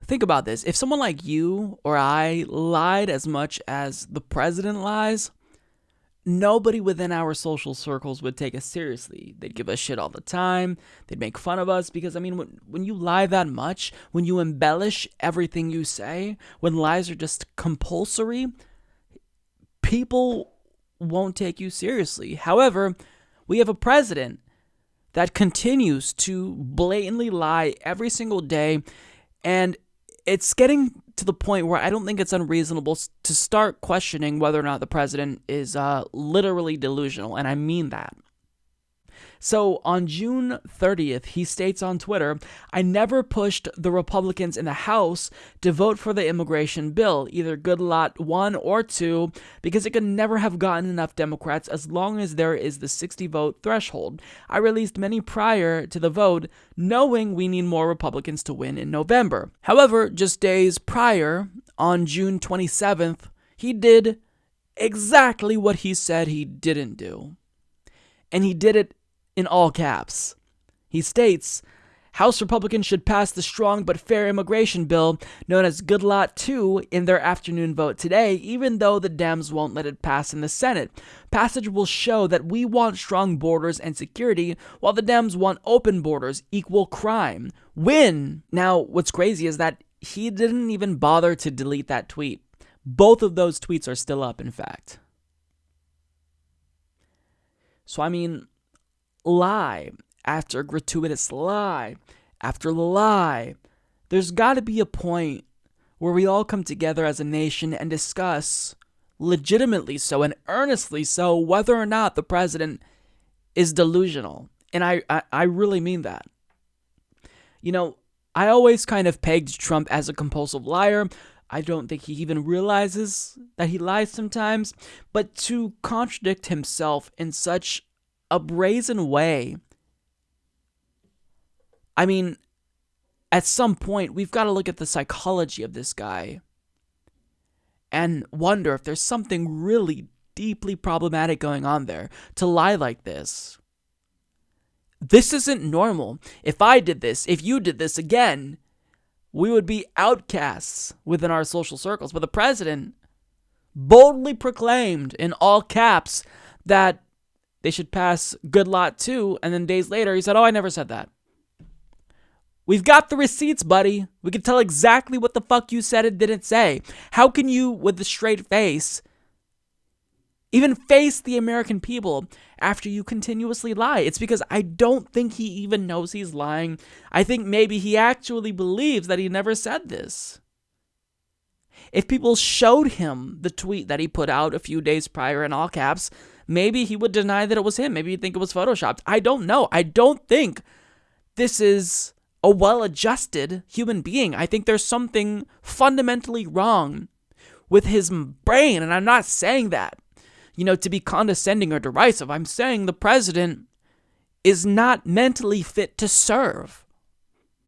think about this. If someone like you or I lied as much as the president lies, nobody within our social circles would take us seriously. They'd give us shit all the time. They'd make fun of us because, I mean, when you lie that much, when you embellish everything you say, when lies are just compulsory, people won't take you seriously. However, we have a president that continues to blatantly lie every single day, and it's getting to the point where I don't think it's unreasonable to start questioning whether or not the president is literally delusional, and I mean that. So on June 30th, he states on Twitter, "I never pushed the Republicans in the House to vote for the immigration bill, either good lot 1 or 2, because it could never have gotten enough Democrats as long as there is the 60-vote threshold. I released many prior to the vote, knowing we need more Republicans to win in November." However, just days prior, on June 27th, he did exactly what he said he didn't do. And he did it in all caps. He states, "House Republicans should pass the strong but fair immigration bill known as Good Lot 2 in their afternoon vote today, even though the Dems won't let it pass in the Senate. Passage will show that we want strong borders and security, while the Dems want open borders, equal crime. Win!" Now, what's crazy is that he didn't even bother to delete that tweet. Both of those tweets are still up, in fact. So, I mean, lie after gratuitous lie after lie. There's got to be a point where we all come together as a nation and discuss, legitimately so and earnestly so, whether or not the president is delusional. And I really mean that. You know, I always kind of pegged Trump as a compulsive liar. I don't think he even realizes that he lies sometimes. But to contradict himself in such a brazen way, I mean, at some point, we've got to look at the psychology of this guy and wonder if there's something really deeply problematic going on there to lie like this. This isn't normal. If I did this, if you did this again, we would be outcasts within our social circles. But the president boldly proclaimed in all caps that they should pass Good Lot 2, and then days later he said, "Oh, I never said that." We've got the receipts, buddy. We can tell exactly what the fuck you said and didn't say. How can you, with a straight face, even face the American people after you continuously lie? It's because I don't think he even knows he's lying. I think maybe he actually believes that he never said this. If people showed him the tweet that he put out a few days prior in all caps, maybe he would deny that it was him. Maybe he'd think it was photoshopped. I don't know. I don't think this is a well-adjusted human being. I think there's something fundamentally wrong with his brain, and I'm not saying that, to be condescending or derisive. I'm saying the president is not mentally fit to serve.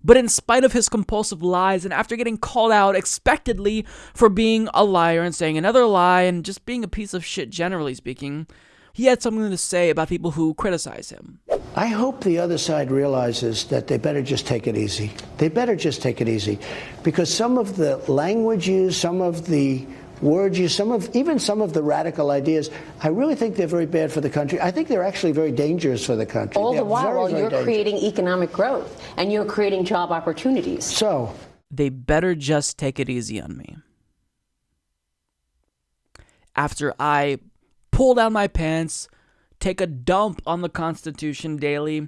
But in spite of his compulsive lies, and after getting called out expectedly for being a liar and saying another lie and just being a piece of shit generally speaking, he had something to say about people who criticize him. I hope the other side realizes that they better just take it easy. They better just take it easy. Because some of the language used, some of the words used, even some of the radical ideas, I really think they're very bad for the country. I think they're actually very dangerous for the country. All the while you're creating economic growth and you're creating job opportunities. So they better just take it easy on me. After I pull down my pants, take a dump on the Constitution daily,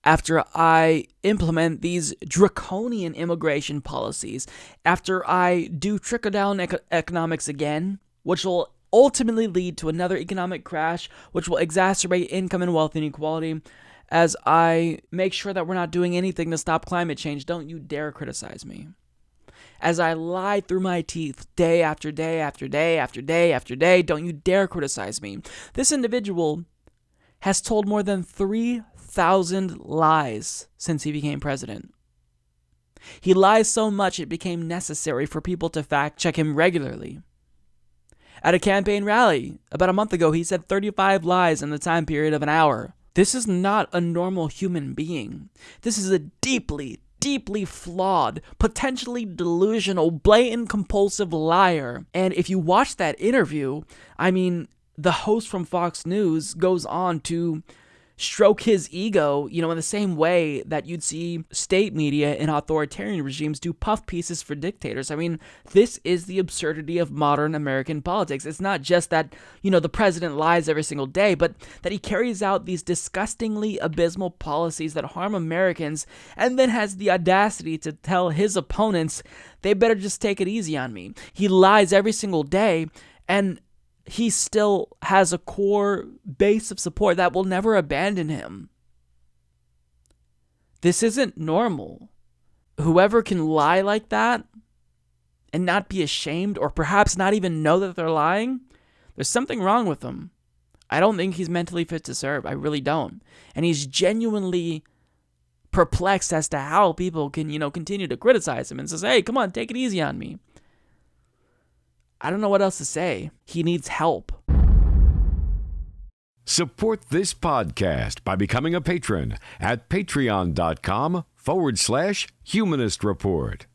after I implement these draconian immigration policies, after I do trickle-down economics again, which will ultimately lead to another economic crash, which will exacerbate income and wealth inequality, as I make sure that we're not doing anything to stop climate change, don't you dare criticize me. As I lie through my teeth day after day after day after day after day, don't you dare criticize me. This individual has told more than 3,000 lies since he became president. He lies so much it became necessary for people to fact-check him regularly. At a campaign rally about a month ago, he said 35 lies in the time period of an hour. This is not a normal human being. This is a deeply deeply flawed, potentially delusional, blatant, compulsive liar. And if you watch that interview, I mean, the host from Fox News goes on to stroke his ego, in the same way that you'd see state media in authoritarian regimes do puff pieces for dictators. I mean, this is the absurdity of modern American politics. It's not just that, the president lies every single day, but that he carries out these disgustingly abysmal policies that harm Americans and then has the audacity to tell his opponents they better just take it easy on me. He lies every single day, and he still has a core base of support that will never abandon him. This isn't normal. Whoever can lie like that and not be ashamed, or perhaps not even know that they're lying, there's something wrong with them. I don't think he's mentally fit to serve. I really don't. And he's genuinely perplexed as to how people can, continue to criticize him and says, hey, come on, take it easy on me. I don't know what else to say. He needs help. Support this podcast by becoming a patron at patreon.com/Humanist Report.